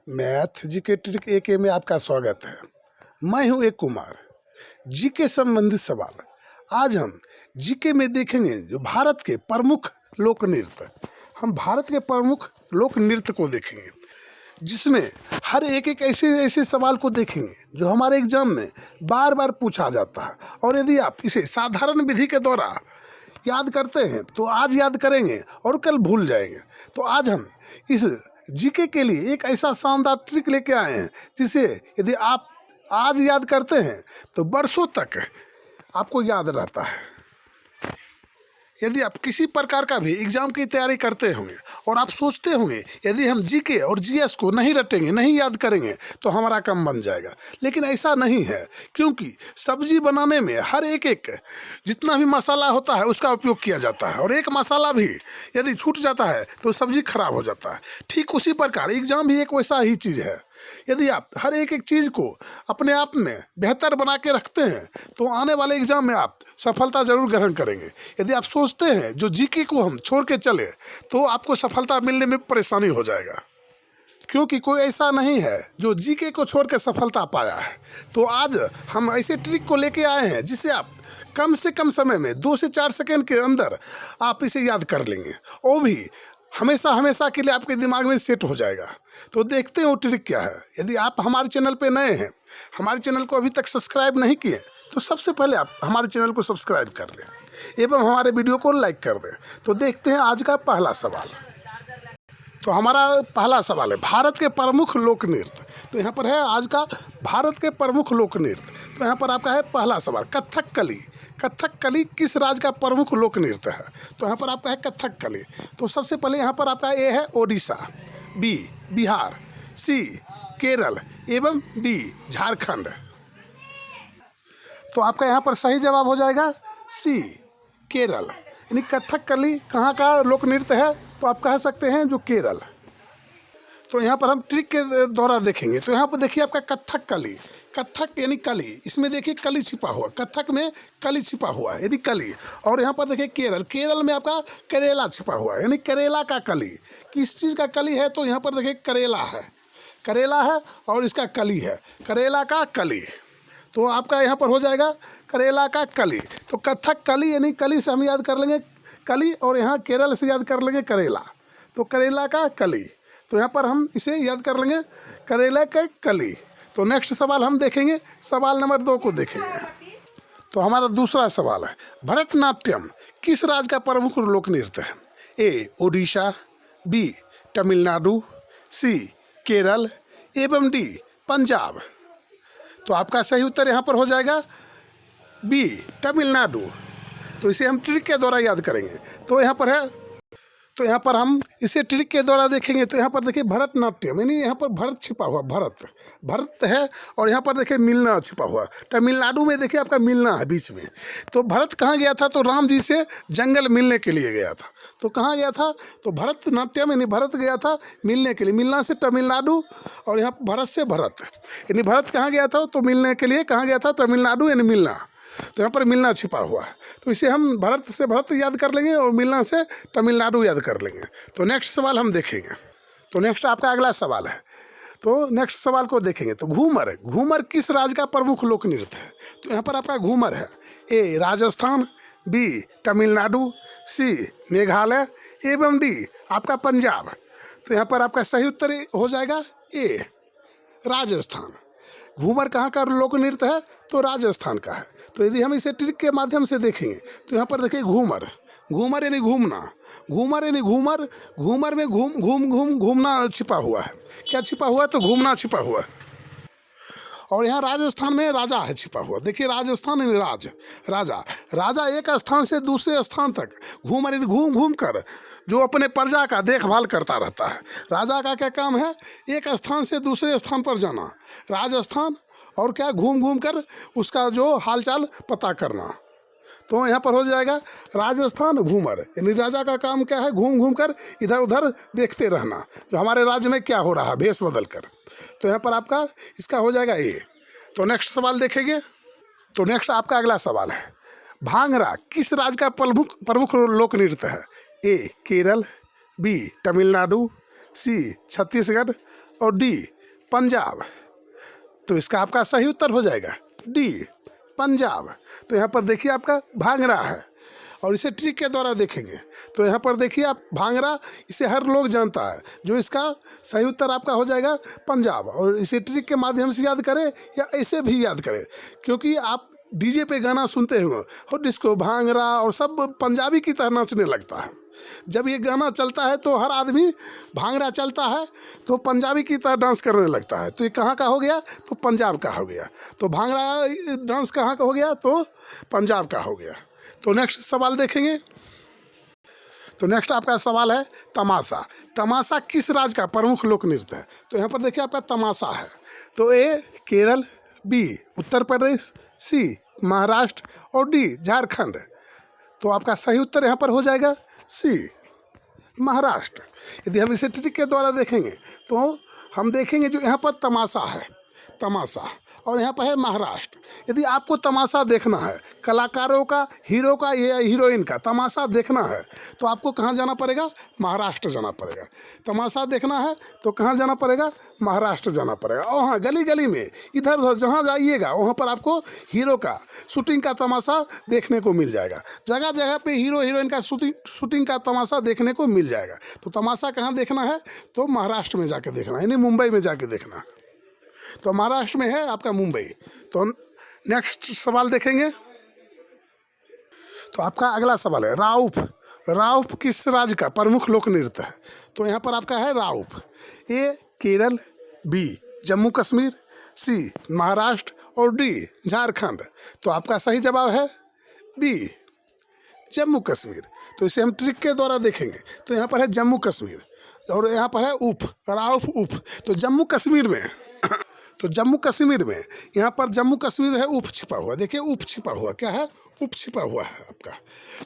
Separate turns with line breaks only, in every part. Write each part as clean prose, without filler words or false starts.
Math GK trick एके में आपका स्वागत है। मैं हूं एक कुमार। जीके संबंधित सवाल आज हम जीके में देखेंगे। जो भारत के प्रमुख लोक नृत्य, हम भारत के प्रमुख लोक नृत्य को देखेंगे, जिसमें हर एक ऐसे सवाल को देखेंगे जो हमारे एग्जाम में बार बार पूछा जाता है। और यदि आप इसे साधारण विधि के द्वारा याद करते हैं तो आज याद करेंगे और कल भूल जाएंगे। तो आज हम इस जीके के लिए एक ऐसा शानदार ट्रिक लेके आए हैं जिसे यदि आप आज याद करते हैं तो बरसों तक आपको याद रहता है। यदि आप किसी प्रकार का भी एग्जाम की तैयारी करते होंगे और आप सोचते होंगे यदि हम जीके और जीएस को नहीं रटेंगे, नहीं याद करेंगे तो हमारा काम बन जाएगा, लेकिन ऐसा नहीं है। क्योंकि सब्जी बनाने में हर एक जितना भी मसाला होता है उसका उपयोग किया जाता है, और एक मसाला भी यदि छूट जाता है तो सब्जी खराब हो जाता है। ठीक उसी प्रकार एग्जाम भी एक वैसा ही चीज़ है। यदि आप हर एक चीज़ को अपने आप में बेहतर बना के रखते हैं तो आने वाले एग्जाम में आप सफलता जरूर ग्रहण करेंगे। यदि आप सोचते हैं जो जीके को हम छोड़ के चले तो आपको सफलता मिलने में परेशानी हो जाएगा, क्योंकि कोई ऐसा नहीं है जो जीके को छोड़ के सफलता पाया है। तो आज हम ऐसे ट्रिक को लेके आए हैं जिसे आप कम से कम समय में 2 से 4 सेकेंड के अंदर आप इसे याद कर लेंगे, और भी हमेशा के लिए आपके दिमाग में सेट हो जाएगा। तो देखते हैं वो ट्रिक क्या है। यदि आप हमारे चैनल पे नए हैं, हमारे चैनल को अभी तक सब्सक्राइब नहीं किए, तो सबसे पहले आप हमारे चैनल को सब्सक्राइब कर लें एवं हमारे वीडियो को लाइक कर दें। तो देखते हैं आज का पहला सवाल। तो हमारा पहला सवाल है भारत के प्रमुख लोक नृत्य। तो यहाँ पर है आज का भारत के प्रमुख लोक नृत्य। तो यहाँ पर आपका है पहला सवाल कथकली। कथकली किस राज्य का प्रमुख लोक नृत्य है? तो यहाँ पर आपका है कथकली। तो सबसे पहले यहाँ पर आपका ए है ओडिशा, बी बिहार, सी केरल एवं डी झारखंड। तो आपका यहाँ पर सही जवाब हो जाएगा सी केरल। यानी कथकली कहाँ का लोक नृत्य है? तो आप कह सकते हैं जो केरल। तो यहाँ पर हम ट्रिक के द्वारा देखेंगे। तो यहाँ पर देखिए आपका कथकली, कथक यानी कली, इसमें देखिए कली छिपा हुआ, कथक में कली छिपा हुआ है यानी कली। और यहाँ पर देखिए केरल, केरल में आपका करेला छिपा हुआ है यानी करेला का कली। किस चीज़ का कली है? तो यहाँ पर देखिए करेला है, करेला है और इसका कली है, करेला का कली। तो आपका यहाँ पर हो जाएगा करेला का कली। तो कथक कली यानी कली से हम याद कर लेंगे कली, और यहाँ केरल से याद कर लेंगे करेला। तो करेला का कली, तो यहाँ पर हम इसे याद कर लेंगे करेला का कली। तो नेक्स्ट सवाल हम देखेंगे, सवाल नंबर 2 को देखेंगे। तो हमारा दूसरा सवाल है भरतनाट्यम किस राज्य का प्रमुख लोक नृत्य है? ए ओडिशा, बी तमिलनाडु, सी केरल एवं डी पंजाब। तो आपका सही उत्तर यहाँ पर हो जाएगा बी तमिलनाडु। तो इसे हम ट्रिक के द्वारा याद करेंगे। तो यहाँ पर है, तो यहाँ पर हम इसे ट्रिक के द्वारा देखेंगे। तो यहाँ पर देखिए भरतनाट्यम यानी यहाँ पर भरत छिपा हुआ, भरत है, और यहाँ पर देखिए मिलना छिपा हुआ। तमिलनाडु में देखिए आपका मिलना है बीच में। तो भरत कहाँ गया था? तो राम जी से जंगल मिलने के लिए गया था। तो कहाँ गया था? तो भरतनाट्यम यानी भरत गया था मिलने के लिए, मिलना से तमिलनाडु, और यहाँ भरत से भरत यानी भरत कहाँ गया था? तो मिलने के लिए कहाँ गया था? तमिलनाडु यानी मिलना। तो यहाँ पर मिलना छिपा हुआ है। तो इसे हम भरत से भरत याद कर लेंगे और मिलना से तमिलनाडु याद कर लेंगे। तो नेक्स्ट सवाल हम देखेंगे। तो नेक्स्ट आपका अगला सवाल है। तो नेक्स्ट सवाल को देखेंगे। तो घूमर, घूमर किस राज्य का प्रमुख लोक नृत्य है? तो यहाँ पर आपका घूमर है ए राजस्थान, बी तमिलनाडु, सी मेघालय एवं डी आपका पंजाब। तो यहाँ पर आपका सही उत्तर हो जाएगा ए राजस्थान। घूमर कहाँ का लोक नृत्य है? तो राजस्थान का है। तो यदि हम इसे ट्रिक के माध्यम से देखेंगे तो यहाँ पर देखिए घूमर, घूमर यानी घूमना, घूमर यानी घूमर, घूमर में घूमना छिपा हुआ है। क्या छिपा हुआ है? तो घूमना छिपा हुआ है। और यहाँ राजस्थान में राजा है छिपा हुआ। देखिए राजस्थान यानी राजा, राजा एक स्थान से दूसरे स्थान तक घूमर यानी घूम कर जो अपने प्रजा का देखभाल करता रहता है। राजा का क्या काम है? एक स्थान से दूसरे स्थान पर जाना, राजस्थान, और क्या घूम कर उसका जो हालचाल पता करना। तो यहाँ पर हो जाएगा राजस्थान घूमर यानी राजा का काम क्या है? घूम कर इधर उधर देखते रहना जो हमारे राज्य में क्या हो रहा है भेष बदल कर। तो यहाँ पर आपका इसका हो जाएगा ए। तो नेक्स्ट सवाल देखेंगे। तो नेक्स्ट आपका अगला सवाल है भांगड़ा किस राज्य का प्रमुख लोक नृत्य है? ए केरल, बी तमिलनाडु, सी छत्तीसगढ़ और डी पंजाब। तो इसका आपका सही उत्तर हो जाएगा डी, पंजाब। तो यहाँ पर देखिए आपका भांगड़ा है, और इसे ट्रिक के द्वारा देखेंगे तो यहाँ पर देखिए आप भांगड़ा, इसे हर लोग जानता है, जो इसका सही उत्तर आपका हो जाएगा पंजाब। और इसे ट्रिक के माध्यम से याद करें या ऐसे भी याद करें, क्योंकि आप डीजे पे गाना सुनते होंगे और डिस्को, भांगड़ा और सब पंजाबी की तरह नाचने लगता है। जब ये गाना चलता है तो हर आदमी, भांगड़ा चलता है तो पंजाबी की तरह डांस करने लगता है। तो ये कहाँ का हो गया? तो पंजाब का हो गया। तो भांगड़ा डांस कहाँ का हो गया? तो पंजाब का हो गया। तो नेक्स्ट सवाल देखेंगे। तो नेक्स्ट आपका सवाल है तमाशा। तमाशा किस राज्य का प्रमुख लोक नृत्य है? तो यहाँ पर देखिए आपका तमाशा है। तो ए केरल, बी उत्तर प्रदेश, सी महाराष्ट्र और डी झारखंड। तो आपका सही उत्तर यहाँ पर हो जाएगा सी, महाराष्ट्र। यदि हम इसे ट्रिक के द्वारा देखेंगे तो हम देखेंगे जो यहाँ पर तमाशा है, तमाशा, और यहाँ पर है महाराष्ट्र। यदि आपको तमाशा देखना है, कलाकारों का, हीरो का या हीरोइन का तमाशा देखना है, तो आपको कहाँ जाना पड़ेगा? महाराष्ट्र जाना पड़ेगा। तमाशा देखना है तो कहाँ जाना पड़ेगा? महाराष्ट्र जाना पड़ेगा। और हाँ, गली गली में इधर उधर जहाँ जाइएगा वहाँ पर आपको हीरो का शूटिंग का तमाशा देखने को मिल जाएगा। जगह जगह पे हीरो हीरोइन का शूटिंग का तमाशा देखने को मिल जाएगा। तो तमाशा कहाँ देखना है? तो महाराष्ट्र में जाके देखना है, यानी मुंबई में जाके देखना। तो महाराष्ट्र में है आपका मुंबई। तो नेक्स्ट सवाल देखेंगे। तो आपका अगला सवाल है राउफ। राउफ किस राज्य का प्रमुख लोक नृत्य है? तो यहाँ पर आपका है राउफ। ए केरल, बी जम्मू कश्मीर, सी महाराष्ट्र और डी झारखंड। तो आपका सही जवाब है बी, जम्मू कश्मीर। तो इसे हम ट्रिक के द्वारा देखेंगे तो यहाँ पर है जम्मू कश्मीर, और यहाँ पर है उफ, राउफ उफ। तो जम्मू कश्मीर में तो जम्मू कश्मीर में यहाँ पर जम्मू कश्मीर है, उफ छिपा हुआ। देखिए उफ छिपा हुआ, क्या है? उफ छिपा हुआ है आपका।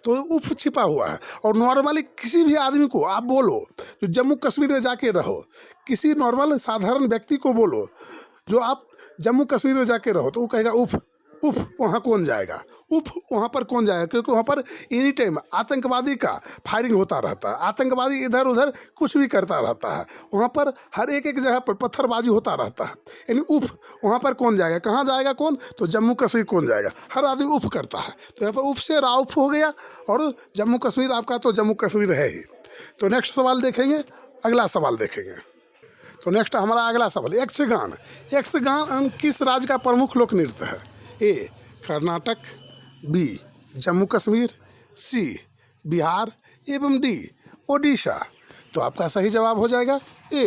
तो उफ छिपा हुआ है। और नॉर्मली किसी भी आदमी को आप बोलो जो जम्मू कश्मीर में जाके रहो, किसी नॉर्मल साधारण व्यक्ति को बोलो जो आप जम्मू कश्मीर में जाके रहो, तो वो कहेगा उफ, उफ वहाँ कौन जाएगा, उफ वहाँ पर कौन जाएगा, क्योंकि वहाँ पर एनी टाइम आतंकवादी का फायरिंग होता रहता है। आतंकवादी इधर उधर कुछ भी करता रहता है। वहाँ पर हर एक जगह पर पत्थरबाजी होता रहता है। यानी उफ वहाँ पर कौन जाएगा, कहाँ जाएगा कौन? तो जम्मू कश्मीर कौन जाएगा? हर आदमी उफ करता है। तो यहाँ पर उफ से राउफ हो गया, और जम्मू कश्मीर आपका तो जम्मू कश्मीर है ही। तो नेक्स्ट सवाल देखेंगे, अगला सवाल देखेंगे। तो नेक्स्ट हमारा अगला सवाल यक्षगान। यक्षगान किस राज्य का प्रमुख लोक नृत्य है? ए कर्नाटक, बी जम्मू कश्मीर, सी बिहार एवं डी ओडिशा। तो आपका सही जवाब हो जाएगा ए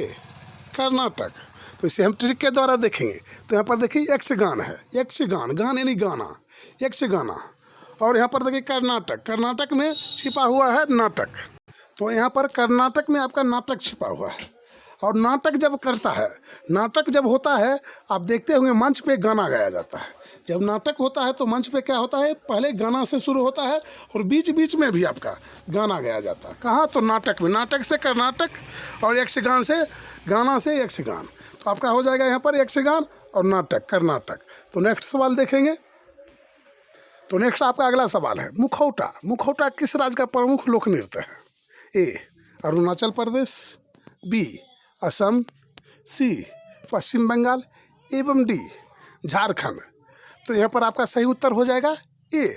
कर्नाटक। तो इसे हम ट्रिक के द्वारा देखेंगे तो यहाँ पर देखिए यक्षगान है, यक्षगान, गान यानी गाना, यक्षगाना। और यहाँ पर देखिए कर्नाटक, कर्नाटक में छिपा हुआ है नाटक। तो यहाँ पर कर्नाटक में आपका नाटक छिपा हुआ है। और नाटक जब करता है, नाटक जब होता है, आप देखते होंगे मंच पे गाना गाया जाता है। जब नाटक होता है तो मंच पे क्या होता है? पहले गाना से शुरू होता है और बीच बीच में भी आपका गाना गाया जाता है। कहाँ? तो नाटक में। नाटक से कर्नाटक और यक्षगान से, गाना से यक्षगान। तो आपका हो जाएगा यहाँ पर यक्षगान और नाटक, कर्नाटक। तो नेक्स्ट सवाल देखेंगे। तो नेक्स्ट आपका अगला सवाल है मुखौटा। मुखौटा किस राज्य का प्रमुख लोक नृत्य है? ए अरुणाचल प्रदेश, बी असम, सी पश्चिम बंगाल एवं डी झारखंड। तो यहाँ पर आपका सही उत्तर हो जाएगा ए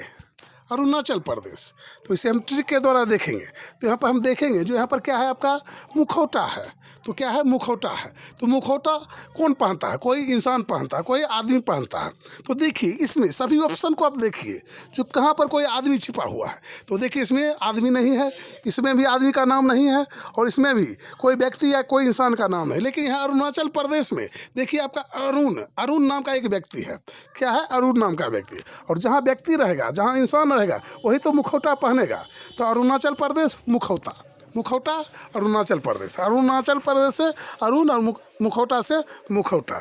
अरुणाचल प्रदेश। तो इसे हम ट्रिक के द्वारा देखेंगे तो यहाँ पर हम देखेंगे जो यहाँ पर क्या है आपका मुखौटा है। तो क्या है? मुखौटा है। तो मुखौटा कौन पहनता है? कोई इंसान पहनता है, कोई आदमी पहनता है। तो देखिए इसमें सभी ऑप्शन को आप देखिए जो कहाँ पर कोई आदमी छिपा हुआ है। तो देखिए इसमें आदमी नहीं है, इसमें भी आदमी का नाम नहीं है, और इसमें भी कोई व्यक्ति या कोई इंसान का नाम है। लेकिन यहाँ अरुणाचल प्रदेश में देखिए आपका अरुण, अरुण नाम का एक व्यक्ति है। क्या है? अरुण नाम का व्यक्ति। और जहाँ व्यक्ति रहेगा, जहाँ इंसान रहेगा, वही तो मुखौटा पहनेगा। तो अरुणाचल प्रदेश मुखौटा, मुखौटा अरुणाचल प्रदेश, अरुणाचल प्रदेश से अरुण और मुखौटा से मुखौटा।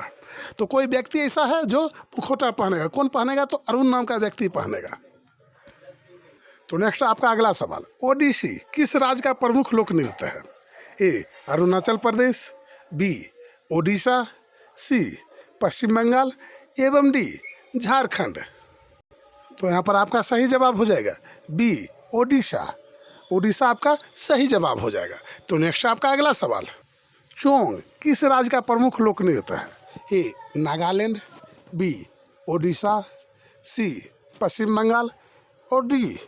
तो कोई व्यक्ति ऐसा है जो मुखौटा पहनेगा। कौन पहनेगा? तो अरुण नाम का व्यक्ति पहनेगा। तो नेक्स्ट आपका अगला सवाल ओडिसी किस राज्य का प्रमुख लोक नृत्य है? ए अरुणाचल प्रदेश, बी ओडिशा, सी पश्चिम बंगाल एवं डी झारखंड। तो यहाँ पर आपका सही जवाब हो जाएगा बी ओडिशा। ओडिशा आपका सही जवाब हो जाएगा। तो नेक्स्ट आपका अगला सवाल चोंग किस राज्य का प्रमुख लोक नृत्य है? ए नागालैंड, बी ओडिशा, सी पश्चिम बंगाल और डी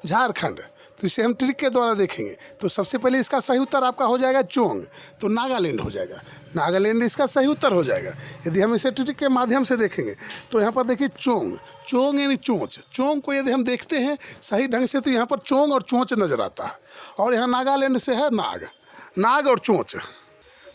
झारखंड। तो इसे हम ट्रिक के द्वारा देखेंगे। तो सबसे पहले इसका सही उत्तर आपका हो जाएगा चोंग, तो नागालैंड हो जाएगा। नागालैंड इसका सही उत्तर हो जाएगा। यदि हम इसे ट्रिक के माध्यम से देखेंगे तो यहाँ पर देखिए चोंग, चोंग यानी चोंच। चोंग को यदि हम देखते हैं सही ढंग से तो यहाँ पर चोंग और चोंच नज़र आता है, और यहाँ नागालैंड से है नाग, नाग और चोंच।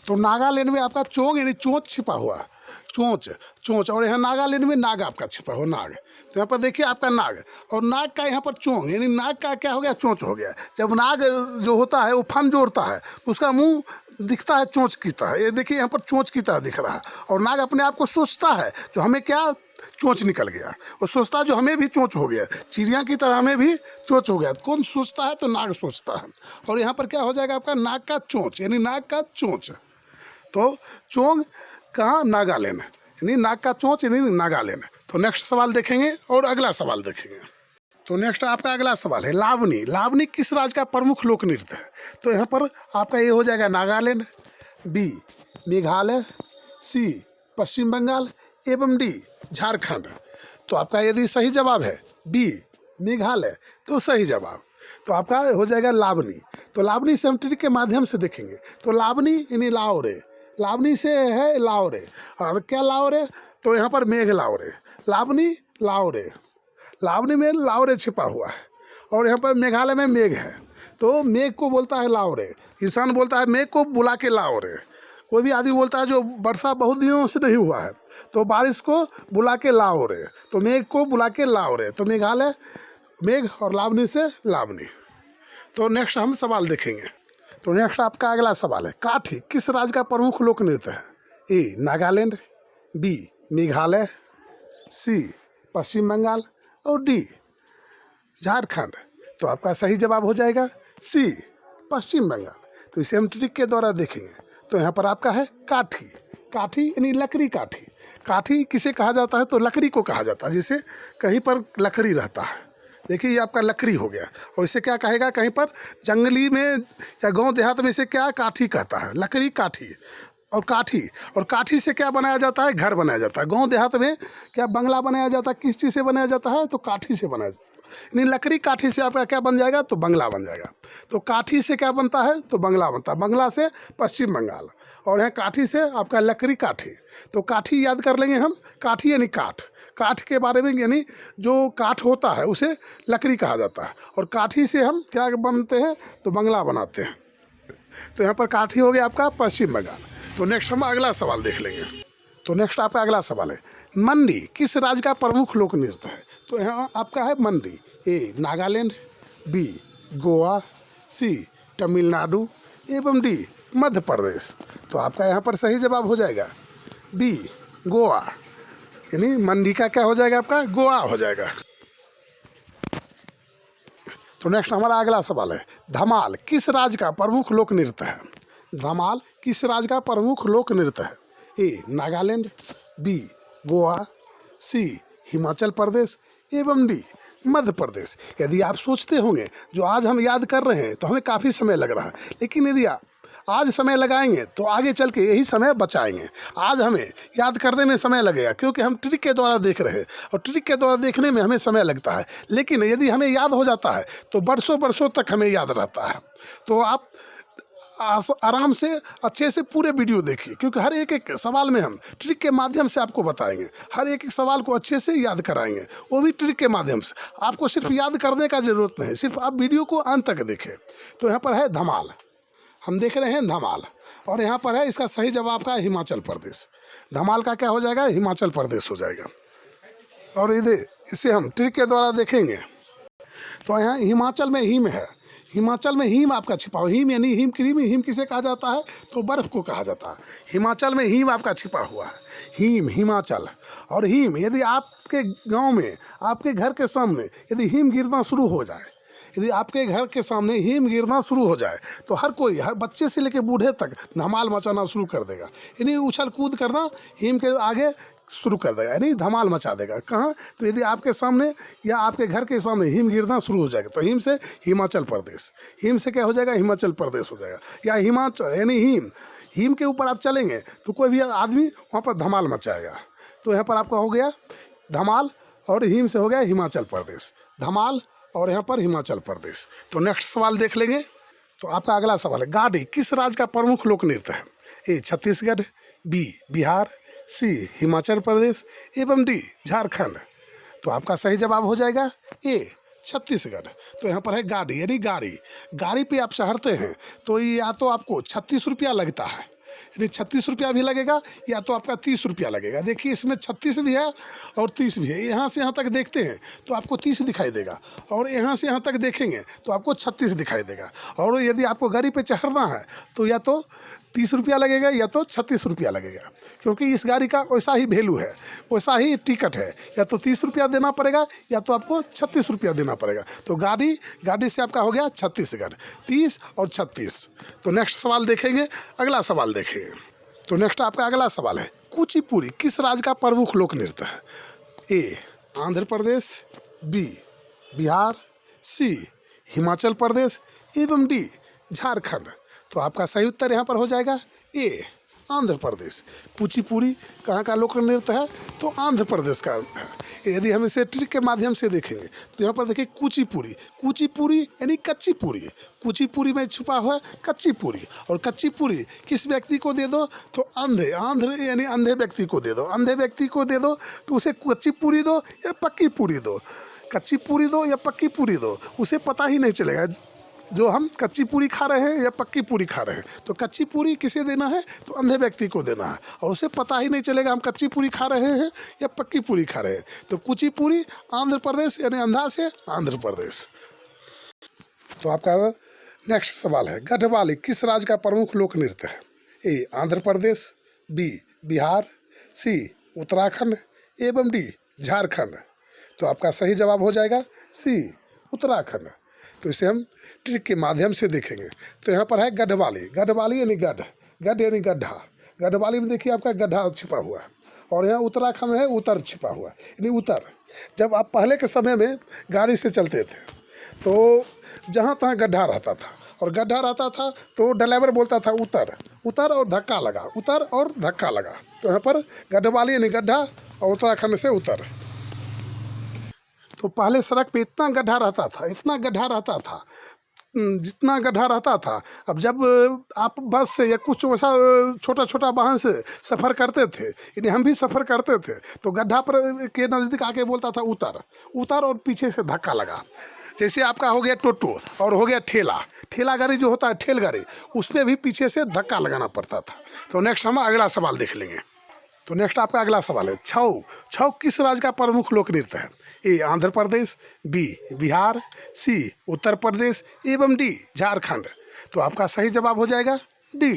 तो नागालैंड में आपका चोंग यानी चोंच छिपा हुआ है, चोंच चोंच, और यहाँ नागालैंड में नाग आपका छिपा हुआ, नाग। तो यहाँ पर देखिए आपका नाग, और नाग का यहाँ पर चोंग यानी नाग का क्या हो गया, चोंच हो गया। जब नाग जो होता है वो फन जोड़ता है तो उसका मुंह दिखता है चोंच की तरह। ये देखिए यहाँ पर चोंच की तरह दिख रहा है, और नाग अपने आप को सोचता है जो हमें क्या चोंच निकल गया, वो सोचता है जो हमें भी चोंच हो गया, चिड़िया की तरह हमें भी चोंच हो गया। कौन सोचता है? तो नाग सोचता है। और यहाँ पर क्या हो जाएगा आपका नाग का चोंच यानी नाग का चोंच। तो चोंग कहाँ? नागालैंड, यानी नाग का चोंच यानी नागालैंड। तो नेक्स्ट सवाल देखेंगे और अगला सवाल देखेंगे। तो नेक्स्ट आपका अगला सवाल है लावनी। लावनी किस राज्य का प्रमुख लोक नृत्य है? तो यहाँ पर आपका ये हो जाएगा नागालैंड, बी मेघालय, सी पश्चिम बंगाल एवं डी झारखंड। तो आपका यदि सही जवाब है बी मेघालय तो सही जवाब। तो आपका हो जाएगा लावनी। तो लावनी से हम ट्रिक के माध्यम से देखेंगे। तो लावनी यानी लाओरे, लावनी से है लाओरे, और क्या लाओरे? तो यहाँ पर मेघ लाओरे, लावनी लाओरे, लावनी में लाओरे छिपा हुआ है, और यहाँ पर मेघालय में मेघ है। तो मेघ को बोलता है लाओरे, इंसान बोलता है मेघ को बुला के लाओरे। कोई भी आदमी बोलता है जो वर्षा बहुत दिनों से नहीं हुआ है तो बारिश को बुला के लाओरे, तो मेघ को बुला के लाओरे। तो मेघालय मेघ और लावनी से लावनी। तो नेक्स्ट हम सवाल देखेंगे। तो नेक्स्ट आपका अगला सवाल है काठी किस राज्य का प्रमुख लोक नृत्य है? ए नागालैंड, बी मेघालय, सी पश्चिम बंगाल और डी झारखंड। तो आपका सही जवाब हो जाएगा सी पश्चिम बंगाल। तो इसे हम ट्रिक के द्वारा देखेंगे। तो यहाँ पर आपका है काठी, काठी यानी लकड़ी काठी। काठी किसे कहा जाता है? तो लकड़ी को कहा जाता है, जैसे कहीं पर लकड़ी रहता है। देखिए ये आपका लकड़ी हो गया, और इसे क्या कहेगा? कहीं पर जंगली में या गांव देहात में इसे क्या काठी कहता है, लकड़ी काठी। और काठी से क्या बनाया जाता है? घर बनाया जाता है। गांव देहात में क्या बंगला बनाया जाता है? किस चीज़ से बनाया जाता है? तो काठी से बनाया जाता है। यानी लकड़ी काठी से आपका क्या बन जाएगा? तो बंगला बन जाएगा। तो काठी से क्या बनता है? तो बंगला बनता है। बंगला से पश्चिम बंगाल, और यहाँ काठी से आपका लकड़ी काठी। तो काठी याद कर लेंगे हम, काठी यानी काठ। काठ के बारे में यानी जो काठ होता है उसे लकड़ी कहा जाता है, और काठी से हम क्या बनते हैं? तो बंगला बनाते हैं। तो यहाँ पर काठी हो गया आपका पश्चिम बंगाल। तो नेक्स्ट हम अगला सवाल देख लेंगे। तो नेक्स्ट आपका अगला सवाल है मंडी किस राज्य का प्रमुख लोक नृत्य है? तो यहाँ आपका है मंडी। ए नागालैंड, बी गोवा, सी तमिलनाडु एवं डी मध्य प्रदेश। तो आपका यहाँ पर सही जवाब हो जाएगा बी गोवा, यानी मंडी का क्या हो जाएगा? आपका गोवा हो जाएगा। तो नेक्स्ट हमारा अगला सवाल है धमाल किस राज्य का प्रमुख लोक नृत्य है? धमाल किस राज्य का प्रमुख लोक नृत्य है? ए नागालैंड, बी गोवा, सी हिमाचल प्रदेश एवं डी मध्य प्रदेश। यदि आप सोचते होंगे जो आज हम याद कर रहे हैं तो हमें काफ़ी समय लग रहा है, लेकिन यदि आप आज समय लगाएंगे तो आगे चल के यही समय बचाएंगे। आज हमें याद करने में समय लगेगा क्योंकि हम ट्रिक के द्वारा देख रहे हैं, और ट्रिक के द्वारा देखने में हमें समय लगता है, लेकिन यदि हमें याद हो जाता है तो बरसों बरसों तक हमें याद रहता है। तो आप आराम से अच्छे से पूरे वीडियो देखिए, क्योंकि हर एक एक सवाल में हम ट्रिक के माध्यम से आपको बताएंगे, हर एक एक सवाल को अच्छे से याद कराएंगे, वो भी ट्रिक के माध्यम से। आपको सिर्फ याद करने का ज़रूरत नहीं, सिर्फ आप वीडियो को अंत तक देखें। तो यहाँ पर है धमाल, हम देख रहे हैं धमाल, और यहाँ पर है इसका सही जवाब का हिमाचल प्रदेश। धमाल का क्या हो जाएगा? हिमाचल प्रदेश हो जाएगा। और इसे हम ट्रिक के द्वारा देखेंगे। तो यहाँ हिमाचल में हिम है, हिमाचल में हिम आपका छिपा हुआ, हिम यानी हिम क्रीम। हिम किसे कहा जाता है? तो बर्फ़ को कहा जाता है। हिमाचल में हिम आपका छिपा हुआ है, हिम हिमाचल। और हिम यदि आपके गांव में, आपके घर के सामने यदि हिम गिरना शुरू हो जाए, यदि आपके घर के सामने हिम गिरना शुरू हो जाए तो हर कोई, हर बच्चे से लेकर बूढ़े तक धमाल मचाना शुरू कर देगा, यानी उछल कूद करना हिम के आगे शुरू कर देगा, यानी धमाल मचा देगा। कहाँ? तो यदि आपके सामने या आपके घर के सामने हिम गिरना शुरू हो जाएगा तो हिम से हिमाचल प्रदेश, हिम से क्या हो जाएगा? हिमाचल प्रदेश हो जाएगा। या हिमाचल यानी हिम, हिम के ऊपर आप चलेंगे तो कोई भी आदमी वहाँ पर धमाल मचाएगा। तो यहाँ पर आपका हो गया धमाल, और हिम से हो गया हिमाचल प्रदेश, धमाल और यहाँ पर हिमाचल प्रदेश। तो नेक्स्ट सवाल देख लेंगे। तो आपका अगला सवाल है, गाड़ी किस राज्य का प्रमुख लोक नृत्य है? ए छत्तीसगढ़, बी बिहार, सी हिमाचल प्रदेश एवं डी झारखंड। तो आपका सही जवाब हो जाएगा ए छत्तीसगढ़। तो यहाँ पर है गाड़ी, यानी गाड़ी पे आप चढ़ते हैं तो या तो आपको 36 रुपया लगता है, यानी 36 रुपया भी लगेगा, या तो आपका 30 रुपया लगेगा। देखिए इसमें 36 भी है और 30 भी है। यहाँ से यहाँ तक देखते हैं तो आपको 30 दिखाई देगा, और यहाँ से यहाँ तक देखेंगे तो आपको 36 दिखाई देगा। और यदि आपको गाड़ी पे चढ़ना है तो या तो 30 रुपया लगेगा या तो 36 रुपया लगेगा, क्योंकि इस गाड़ी का वैसा ही वैल्यू है, वैसा ही टिकट है। या तो 30 रुपया देना पड़ेगा या तो आपको 36 रुपया देना पड़ेगा। तो गाड़ी से आपका हो गया छत्तीसगढ़, 30 और 36। तो नेक्स्ट सवाल देखेंगे, अगला सवाल देखेंगे। तो नेक्स्ट आपका अगला सवाल है, कुचिपुड़ी किस राज्य का प्रमुख लोक नृत्य है? ए आंध्र प्रदेश, बी बिहार, सी हिमाचल प्रदेश एवं डी झारखंड। तो आपका सही उत्तर यहाँ पर हो जाएगा ए आंध्र प्रदेश। कुचिपुड़ी कहाँ का लोक नृत्य है? तो आंध्र प्रदेश का है। यदि हम इसे ट्रिक के माध्यम से देखेंगे तो यहाँ पर देखिए कुचिपुड़ी यानी कच्ची पूरी, कुचिपुड़ी में छुपा हुआ है कच्ची पूरी। और कच्ची पूरी किस व्यक्ति को दे दो? तो आंध्र यानी अंधे व्यक्ति को दे दो। अंधे व्यक्ति को दे दो तो उसे कच्ची पूरी दो या पक्की पूरी दो, कच्ची पूरी दो या पक्की पूरी दो, उसे पता ही नहीं चलेगा जो हम कच्ची पूरी खा रहे हैं या पक्की पूरी खा रहे हैं। तो कच्ची पूरी किसे देना है? तो अंधे व्यक्ति को देना है, और उसे पता ही नहीं चलेगा हम कच्ची पूरी खा रहे हैं या पक्की पूरी खा रहे हैं। तो कुचिपुड़ी आंध्र प्रदेश यानी अंधा से आंध्र प्रदेश। तो आपका नेक्स्ट सवाल है, गढ़वाली किस राज्य का प्रमुख लोक नृत्य है? ए आंध्र प्रदेश, बी बिहार, सी उत्तराखंड एवं डी झारखंड। तो आपका सही जवाब हो जाएगा सी उत्तराखंड। तो इसे हम ट्रिक के माध्यम से देखेंगे। तो यहाँ पर है गढ़वाली यानी गढ़ यानी गड्ढा। गढ़वाली में देखिए आपका गड्ढा छिपा हुआ है, और यहाँ उत्तराखंड है उत्तर छिपा हुआ है, यानी उत्तर। जब आप पहले के समय में गाड़ी से चलते थे तो जहाँ तहाँ गड्ढा रहता था, और गड्ढा रहता था तो ड्राइवर बोलता था उतर और धक्का लगा, उतर और धक्का लगा। तो यहाँ पर गढ़वाली यानी गड्ढा और उत्तराखंड से उत्तर। तो पहले सड़क पे इतना गड्ढा रहता था, जितना गड्ढा रहता था। अब जब आप बस से या कुछ वैसा छोटा वाहन से सफ़र करते थे, यानी हम भी सफ़र करते थे, तो गड्ढा पर के नज़दीक आके बोलता था उतर और पीछे से धक्का लगा। जैसे आपका हो गया टोटो और हो गया ठेला गाड़ी जो होता है ठेल गाड़ी, उस पर भी पीछे से धक्का लगाना पड़ता था। तो नेक्स्ट हम अगला सवाल देख लेंगे। तो नेक्स्ट आपका अगला सवाल है, छऊ किस राज्य का प्रमुख लोक नृत्य है? ए आंध्र प्रदेश, बी बिहार, सी उत्तर प्रदेश एवं डी झारखंड। तो आपका सही जवाब हो जाएगा डी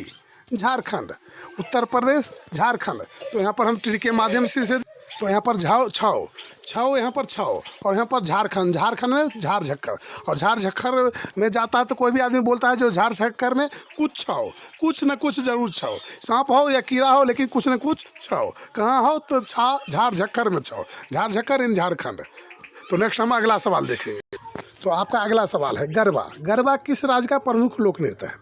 झारखंड। उत्तर प्रदेश झारखंड। तो यहाँ पर हम ट्रिक के माध्यम से तो यहाँ पर छऊ यहाँ पर छऊ, और यहाँ पर झारखंड में झार झक्कर। और झार झक्कर में जाता है तो कोई भी आदमी बोलता है जो झार झक्कर में कुछ न कुछ जरूर छऊ, सांप हो या कीड़ा हो लेकिन कुछ न कुछ छऊ। कहाँ हो? तो झार झक्कर में छऊ, झार झक्कर इन झारखंड। तो नेक्स्ट हम अगला सवाल देखेंगे। तो आपका अगला सवाल है, गरबा किस राज्य का प्रमुख लोक नृत्य है?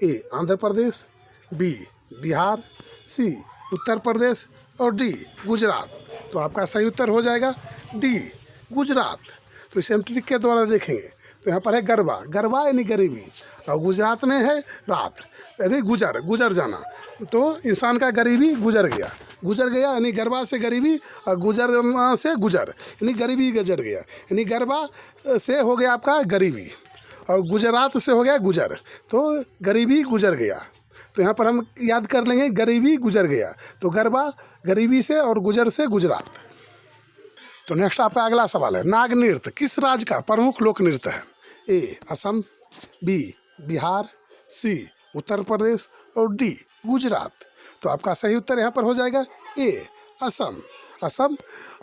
ए आंध्र प्रदेश, बी बिहार, सी उत्तर प्रदेश और डी गुजरात। तो आपका सही उत्तर हो जाएगा डी गुजरात। तो इसे हम ट्रिक के द्वारा देखेंगे। तो यहाँ पर है गरबा यानी गरीबी, और गुजरात में है रात यानी गुजर जाना। तो इंसान का गरीबी गुजर गया यानी गरबा से गरीबी, और गुजरना से गुजर यानी गरीबी गुजर गया, यानी गरबा से हो गया आपका गरीबी और गुजरात से हो गया गुजर। तो गरीबी गुजर गया। तो यहाँ पर हम याद कर लेंगे गरीबी गुजर गया। तो गरबा गरीबी से और गुजर से गुजरात। तो नेक्स्ट आपका अगला सवाल है, नाग नृत्य किस राज्य का प्रमुख लोक नृत्य है? ए असम, बी बिहार, सी उत्तर प्रदेश और डी गुजरात। तो आपका सही उत्तर यहाँ पर हो जाएगा ए असम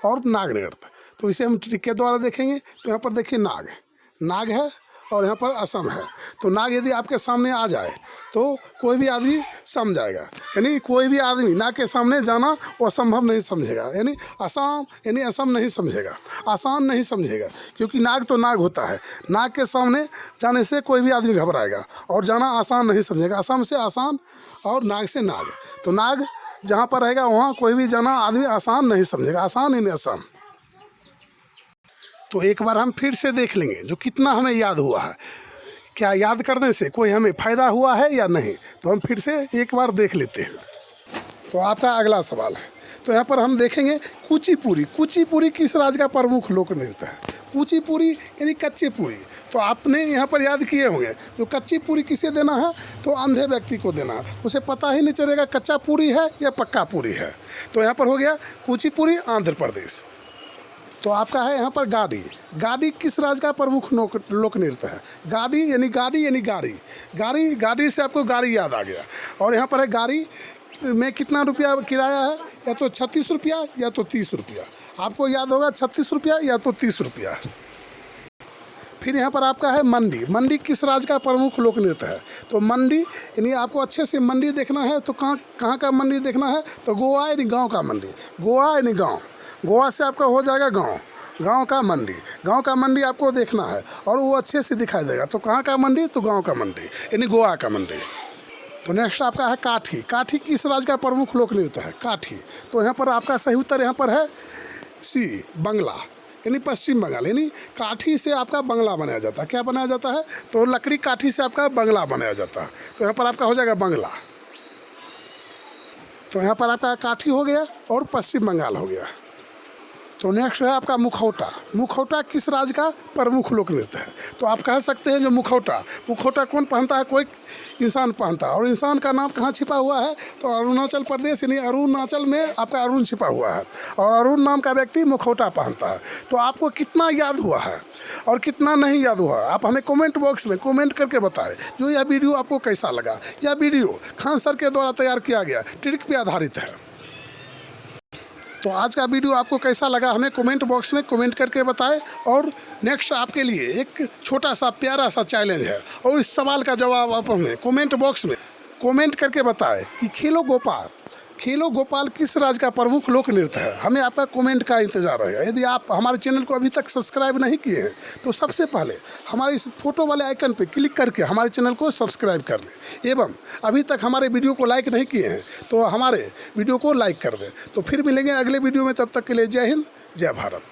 और नाग नृत्य। तो इसे हम ट्रिक के द्वारा देखेंगे। तो यहाँ पर देखिए नाग है और यहाँ पर असम है। तो नाग यदि आपके सामने आ जाए तो कोई भी आदमी समझ जाएगा, यानी कोई भी आदमी नाग के सामने जाना वो असंभव नहीं समझेगा, यानी असम नहीं समझेगा, आसान नहीं समझेगा, क्योंकि नाग तो नाग होता है। नाग के सामने जाने से कोई भी आदमी घबराएगा और जाना आसान नहीं समझेगा। असम से आसान और नाग से नाग, तो नाग जहाँ पर रहेगा वहाँ कोई भी जाना आदमी आसान नहीं समझेगा, आसान यानी आसान। तो एक बार हम फिर से देख लेंगे जो कितना हमें याद हुआ है, क्या याद करने से कोई हमें फ़ायदा हुआ है या नहीं, तो हम फिर से एक बार देख लेते हैं। तो आपका अगला सवाल है, तो यहाँ पर हम देखेंगे कुचिपुड़ी। कुचिपुड़ी किस राज्य का प्रमुख लोक नृत्य है? कुचिपुड़ी यानी कच्ची पूरी। तो आपने यहाँ पर याद किए होंगे जो कच्ची पूरी किसे देना है, तो अंधे व्यक्ति को देना है, उसे पता ही नहीं चलेगा कच्चा पूरी है या पक्का पूरी है। तो यहाँ पर हो गया कुचिपुड़ी आंध्र प्रदेश। तो आपका है यहाँ पर गाड़ी। गाड़ी किस राज्य का प्रमुख लोक नृत्य है? गाड़ी यानी गाड़ी से आपको गाड़ी याद आ गया। और यहाँ पर है गाड़ी में कितना रुपया किराया है, या तो 36 रुपया या तो 30 रुपया। आपको याद होगा 36 रुपया या तो 30 रुपया। फिर यहाँ पर आपका है मंडी। मंडी किस राज्य का प्रमुख लोक नृत्य है? तो मंडी यानी आपको अच्छे से मंडी देखना है, तो कहाँ का मंडी देखना है, तो गोवा यानी गाँव का मंडी। गोवा यानी गाँव, गोवा से आपका हो जाएगा गांव का मंडी। गांव का मंडी आपको देखना है और वो अच्छे से दिखाई देगा। तो कहाँ का मंडी, तो गांव का मंडी यानी गोवा का मंडी। तो नेक्स्ट आपका है काठी। काठी किस राज्य का प्रमुख लोक नृत्य है? काठी। तो यहाँ पर आपका सही उत्तर यहाँ पर है सी, बंगला यानी पश्चिम बंगाल। यानी काठी से आपका बंगला बनाया जाता है। क्या बनाया जाता है? तो लकड़ी काठी से आपका बंगला बनाया जाता है। तो यहाँ पर आपका हो जाएगा बंगला। तो यहाँ पर आपका काठी हो गया और पश्चिम बंगाल हो गया। तो नेक्स्ट है आपका मुखौटा। मुखौटा किस राज्य का प्रमुख लोक नृत्य है? तो आप कह सकते हैं जो मुखौटा कौन पहनता है? कोई इंसान पहनता है। और इंसान का नाम कहाँ छिपा हुआ है? तो अरुणाचल प्रदेश यानी अरुणाचल में आपका अरुण छिपा हुआ है और अरुण नाम का व्यक्ति मुखौटा पहनता है। तो आपको कितना याद हुआ है और कितना नहीं याद हुआ, आप हमें कमेंट बॉक्स में कमेंट करके बताएं। जो यह वीडियो आपको कैसा लगा। यह वीडियो खान सर के द्वारा तैयार किया गया ट्रिक पे आधारित है। तो आज का वीडियो आपको कैसा लगा हमें कमेंट बॉक्स में कमेंट करके बताएं। और नेक्स्ट आपके लिए एक छोटा सा प्यारा सा चैलेंज है, और इस सवाल का जवाब आप हमें कमेंट बॉक्स में कमेंट करके बताएं कि खेलो गोपाल किस राज्य का प्रमुख लोक नृत्य है। हमें आपका कमेंट का इंतजार रहेगा। यदि आप हमारे चैनल को अभी तक सब्सक्राइब नहीं किए हैं तो सबसे पहले हमारे इस फोटो वाले आइकन पर क्लिक करके हमारे चैनल को सब्सक्राइब कर लें, एवं अभी तक हमारे वीडियो को लाइक नहीं किए हैं तो हमारे वीडियो को लाइक कर दें। तो फिर मिलेंगे अगले वीडियो में, तब तक के लिए जय हिंद, जय भारत।